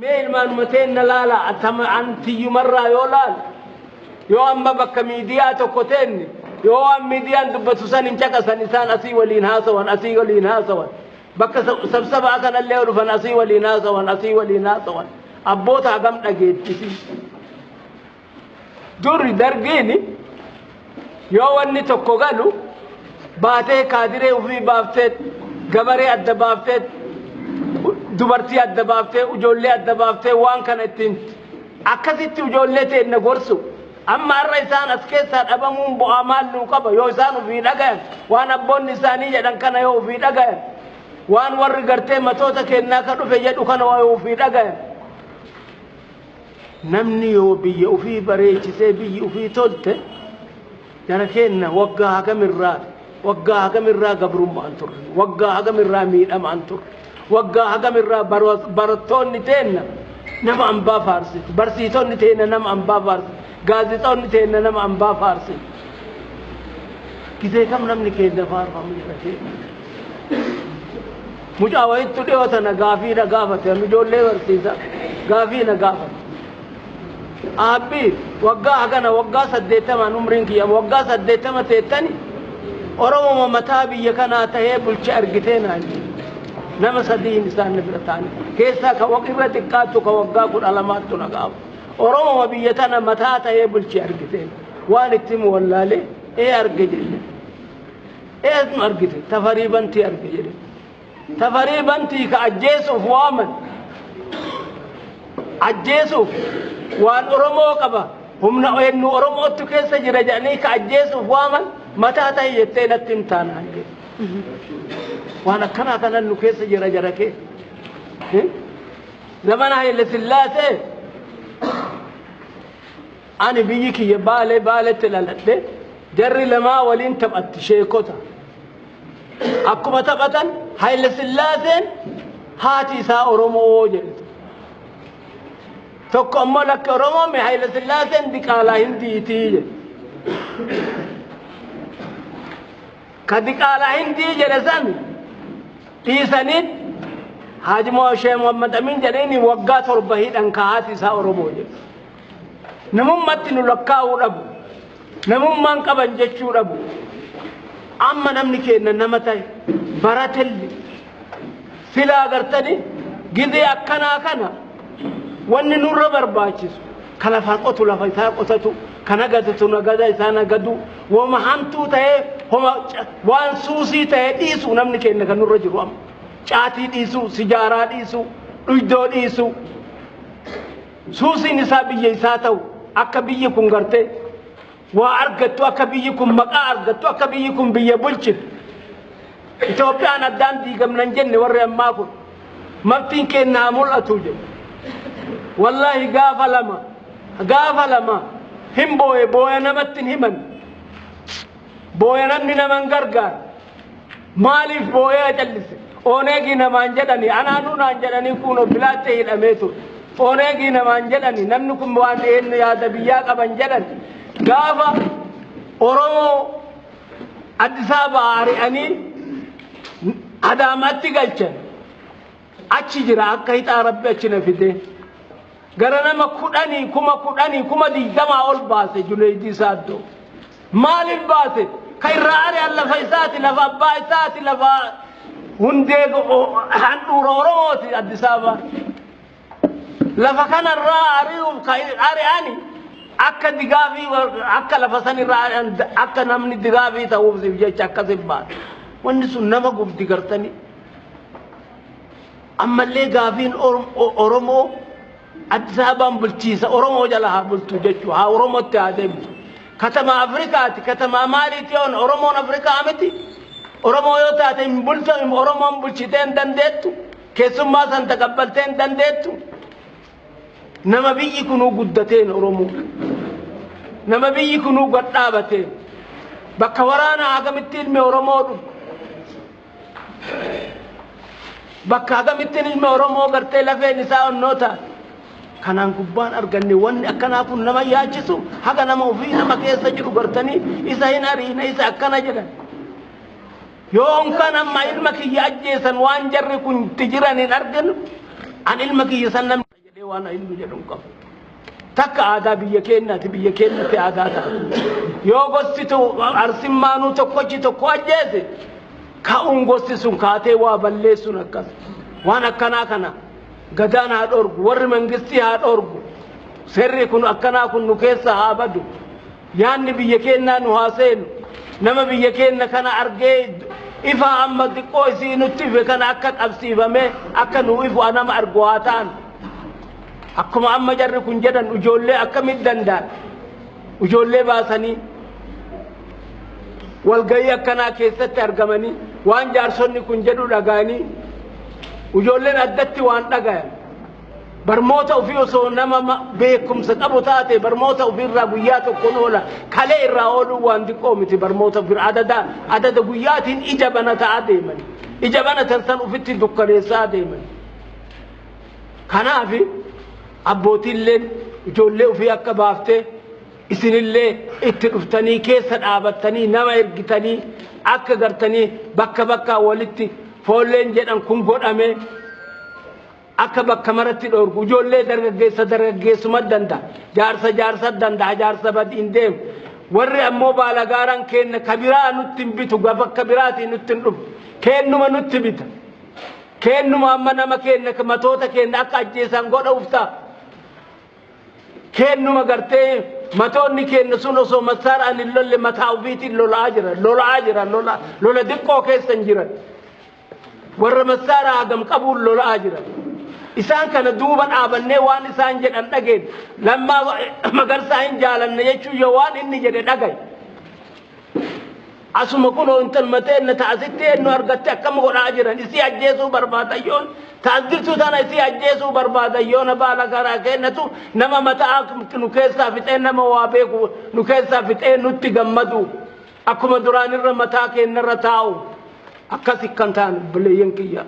ميل ما نمتين لا أتم أنتي مرة يولال يوم ما بك ميديا تكوتين يوم ميديا دبتوسان إنشك سنسان أسي ولينها سوان أسي ولينها سوان بك سبسبا كان اللي يعرفن أسي ولينها سوان أسي ولينها سوان أبوت أقام أجيب كسي دور درجيني يوم نتوكلوا بعده كادره وفي بافتت جبري الدبافتت دبرتي الدبافتة وجولة الدبافتة وان كانت أكثت وجولته النجورسو أما الرئيسان أسكت أبامون بأمال نوكبا يوسانو في دعاء وأنا بون نساني جدًا كان يو في دعاء وأنا ورّقرته متوتا كنا كانوا في جد وكانوا يو في دعاء نمني يو بي وفي بريج سبي وفي تولته جانا كنا وقعها كمرة قبرهم أنتر وقعها كمرة مين أم أنتر وقعها كمرة برتون نتينا نم أمبا فارسي برسيتون نتينا نم أمبا فارسي غازيتون نتينا نم أمبا فارسي كذا كم نم نكيد فار فامي ركيه مجاوين تودي وثنا غافي نغافة مجول ليور سيزا غافي نغافة أبي وقعها كنا وقع سديتا ما نمرين كيا وقع سديتا ما تيتاني أورو ممتابي يكنا تهي بلشار جتين عندي نما سدي إنسان نفرتاني كيسا كوقفة تكاتو كوقع كل علامات تنقاب أورو ما بيتنا متى تهي بلشار جتين وانتم ولا لي إيه أرجل إيه اسم أرجل تفريبا تي أرجل تفريبا تي كأجيسو فوامن أجيسو وان أورو كبا هم نأينو أورو تكيس جرجاني كأجيسو فوامن متى تهي يتينا تمتان عنده وانا كنا نكيس جرا كي زمان هاي لسلاسة أنا بيجي يبالة تلالته جري لما ولين تبعت شيكوتا أكو ما تبعتن هاي لسلاسة هاتي سا أورمو جلت تكمل لك أورمو مي هاي لسلاسة دكالا هندي تيجي كدكالا هندي جلسان تيسانين حاج موشي محمد أمين جريني وقع تربهيد أنكاهاتي سا أورموجي نمم متنو لكاو ربو نمم منقبا جتشو ربو أما نمني كينا نمتاي براتل سلا غرتني جذي أكنا واني نور برباچس كلا فاقوتو لفاقوتو كنا غدتو نغدا إسانا غدو وما همتو تهي هما وان سوسي تهي ديسو نمني كينا كنور رجلو أم چاتی دیسو سجارا دیسو اجدو دیسو سوسی نسابی یساتو akka biyyi kun garte waa argattu akka biyyi kun maqaa argattu akka biyyi kun biyya bulchit Itoophiyaan addaan diigamnan jenne warri ammaa kun maftiin kennaa mul'atu jedhu wallahi gaafa lama hin booye namatti himan booye namni naman gargaar maaliif booye callise oneegi namaan jedhani anaanuu naan jedhani kuno bilaatte hidhameetu oneegi namaan jedhani namni kun waan eenyu yaada biyyaa qaban jedhan gaafa Oromoo Addis Ababa ari'anii Adaamaatti galchan achi jira akka hixaa rabbi achi na fide gara nama kuma digdamaa ol baase Junaydii Saaddoo maaliif baase ka irraa ari'an lafa isaati lafa abbaa isaati lafa hundee handhuura Oromooti Addis Ababa lafa kanarraa ari'uuf ka ari'ani akka digaafi akka lafa sanirraa akka namni digaafi ta'uuf jecha akkasif baase wanni sun nama gubdi gartani ammallee gaafiin Oromoo Addis Ababaan bulchiisa Oromoo jala haa bultu jechuudha haa Oromootti haa deemtu katama Afrikaati katama maaliiti yoon Oromoon Afrikaa miti Oromoo yoo taate hin bultu Oromoon bulchitee hin dandeettu keessummaa san taqabbaltee hin dandeettu nama biyyi kunuu guddateen Oromoo nama biyyi kunuu gadhaabateen bakka waraana hagamitti ilmi Oromoo dhufu bakka hagamitti ilmi Oromoo gartee lafeen isaa onnoota kanaan gubbaan arganne wanni akkanaa kun nama yaachisu haga nama ofii nama keessa jiru gartanii isa hin ariine isa akkana jedhan yoon kan amma ilma kiyya ajjeesan waan jarri kun itti jiran hin arginu an ilma kiyya san namni وانا هندو جدهم قب تك آدا بيكينا تبيكينا في آداتا يوغستو أرسم مانو تقوشي تقوجيسي كأون غستسون كاتي وابلسون أكاس وانا كنا غدان هاد أورغو ور منغستي هاد أورغو سري كن أكنا كن نكيسا هابدو يعني بيكينا نحاسين نما بيكينا كنا أرجي إفا أما دقوسي نتفي كنا أكاد أبسيبا مي أكاد نويفو أنا ما أرغواتان akkuma amma jarri kun jedhan ujoollee akkamit danda'an ujoollee baasanii walgayii akkanaa keessatti argamanii waan jaarsonni kun jedhu dhagaanii ujoolleen addatti waan dhagayan barmoota ofii osoo nama beekumsa qabu taate barmoota ofirraa guyyaa tokkoon oola kalee irraa ooluu waan diqqoo miti barmoota ofirraa adada guyyaatiin ija bana ta'aa deeman ija bana tan ufitti dukkaneessaa deeman kanaafi abbootilleen ijoollee ofii akka baaftee isinillee itti dhuftanii keessa dhaabattanii nama ergitanii akka gartanii bakka walitti foolleen jedhan kun godhame akka bakka maratti dhoorgu ijoollee dargaggeessuma danda'a jaarsa danda'a jaarsa badiin deemu warri ammoo baalagaaran kenna kabiraa nutti hin bitu bakka biraatiin nutti hin dhufu kennuma nutti bita kennuma amma nama kenna matoota kenna akka ajjeesan godha uftaa كأنه مقرتي ماتوني كأنه سنو سو مسار أن اللول متعوبيتي لولا أجرا لولا دقو كيسن جرا ور مسار آدم قبول لولا أجرا إسان كان دوبا آبني وان إسان جد أن تجد لما مقرسين جالا يجو يوان إني جد أجي asuma kuno intal mateen taasitte no argatte akkam godha jiran isi ajjeesu barbaadayoon taasdirtu tana isi ajjeesu barbaadayoon baala garaa kennatu nama mataa nu keessa fixee nama waa beeku nu keessa fixee nutti gammadu akkuma duraanirra mataa kennarra taa'u akkasi kan taan bileeyyan kiyya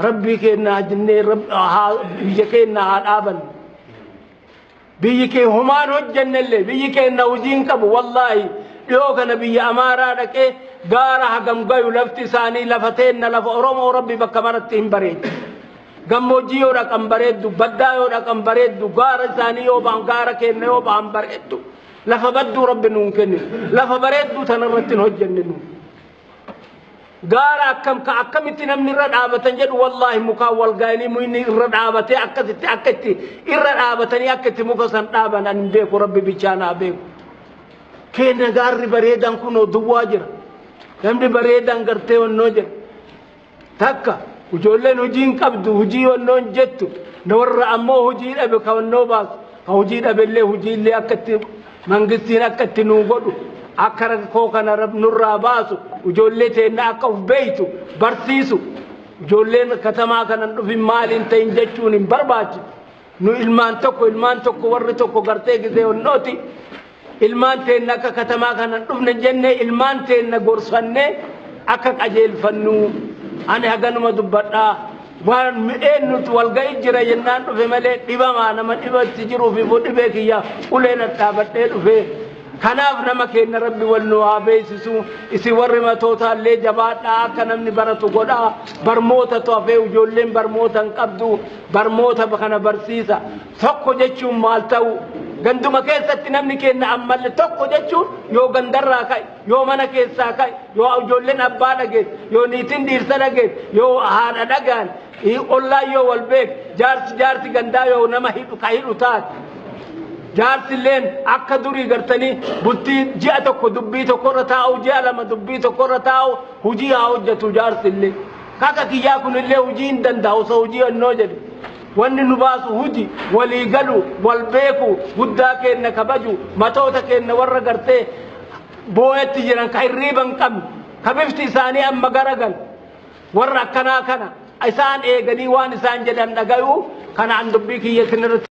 rabbi kenna ajinne biyya kenna haadhaban biyyi kee humaan hojjannelle biyyi kenna hojiin qabu wallahi يوغا نبي أمارا لكي غارا هقم غيو لفتي ساني لفتين لفا أرومو ربي بكمرتهم بريد غمو جيو رقم بريد بدايو رقم بريد غارا ساني يوبان غارا كين يوبان بريد لفا بدو ربي نونكني لفا بريد تنرتين هجننو غارا أكم اتنم نرد آبتن جد والله مكاوال غايني مويني الرد آبتي أكتي الرد آبتني أكتي مكسن آبان أن بيكو ربي بيچانا بيكو كين غاري بريدان كنو دواجر يمدي بريدان غرتي ونوجر تاكا وجولن وجين قبدو وجي ونون جتو نور امو وجي ابي كونو باس وجي ابي له وجي لي اكتي منغسين اكتي نو غدو اكر كو كان رب نور باسو وجولته ناكو بيتو برسيسو جولن كتما كان في مال انت انجچون برباچ نو ilman tokko warri tokko gartee gisee onnoti ilman teenna akka katamaa kanan dhufne jenne ilman teenna gorsanne akka qajeelfannu ani haganuma dubbadha waan mi'eennutu walga'ii jira jennaan dhufe malee dhibamaa nama dhibatti jiruuf immoo dhibee kiyya uleen dhaabadhee dhufe kanaaf nama kenna rabbi wal nu haa beeksisu isi warri matootallee jabaadhaa akka namni baratu godhaa barmoota hafee ijoolleen barmoota hin qabdu barmoota kana barsiisa tokko jechuun maal ta'u ganduma keessatti namni kenna ammallee tokko jechuun yoo gandarraa ka'e yoo mana keessaa ka'e yoo ijoolleen abbaa dhageet yoo niitiin dhiirsa dhageet yoo haadha dhagaan ollaa yoo wal beek jaarsi gandaa yoo nama hidhu taate jaarsilleen akka durii gartanii bultii ji'a tokko dubbii tokkorra taa'u ji'a lama dubbii tokkorra taa'u hujii haa hojjetu jaarsillee kaka kiyyaa kunillee hujii hin danda'u osoo hujii annoo jedhe wanni nu baasu huji walii galu wal beeku guddaa kenna kabaju matoota kenna warra gartee booyetti jiran ka hirriiban qabne ka bifti isaanii amma garagal warra akkanaa kana isaan eeganii waan isaan jedhan dhagayu kana an dubbii kiyyatin